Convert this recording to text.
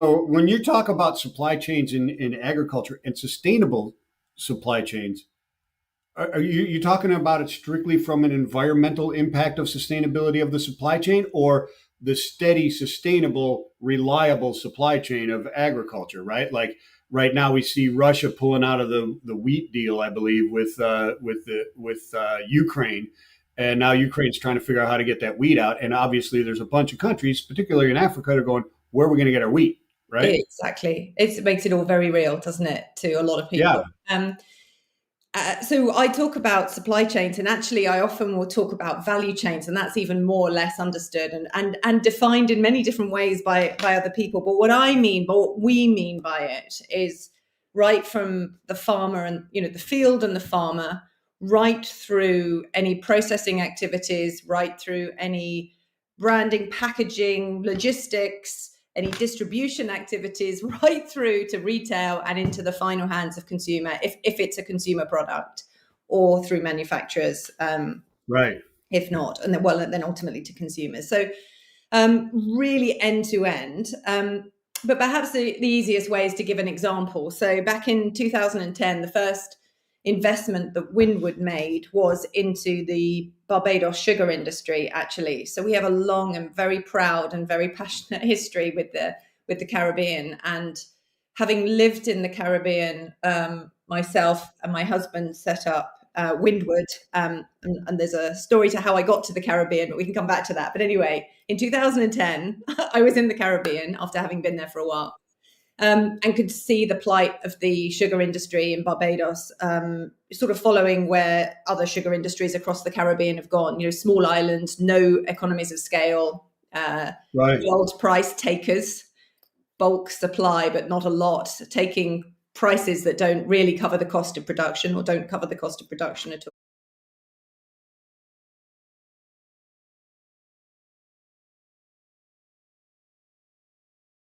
So when you talk about supply chains in agriculture and sustainable supply chains, are you talking about it strictly from an environmental impact of sustainability of the supply chain, or the steady, sustainable, reliable supply chain of agriculture? Right, like right now we see Russia pulling out of the wheat deal, I believe, with Ukraine, and now Ukraine's trying to figure out how to get that wheat out. And obviously, there's a bunch of countries, particularly in Africa, that are going, "Where are we going to get our wheat?" Right? Exactly. It makes it all very real, doesn't it, to a lot of Yeah. people? So I talk about supply chains, and actually, I often will talk about value chains, and that's even more or less understood and defined in many different ways by other people. But what we mean by it is right from the farmer and the field and the farmer, right through any processing activities, right through any branding, packaging, logistics, any distribution activities, right through to retail and into the final hands of consumer, if it's a consumer product, or through manufacturers, Right. if not, and then ultimately to consumers. So really end to end. But perhaps the easiest way is to give an example. So back in 2010, the first investment that Windward made was into the Barbados sugar industry, actually. So we have a long and very proud and very passionate history with the Caribbean. And having lived in the Caribbean, myself and my husband set up Windward. And there's a story to how I got to the Caribbean, but we can come back to that. But anyway, in 2010, I was in the Caribbean after having been there for a while, and could see the plight of the sugar industry in Barbados, sort of following where other sugar industries across the Caribbean have gone. Small islands, no economies of scale, Right. world price takers, bulk supply, but not a lot, taking prices that don't really cover the cost of production or don't cover the cost of production at all.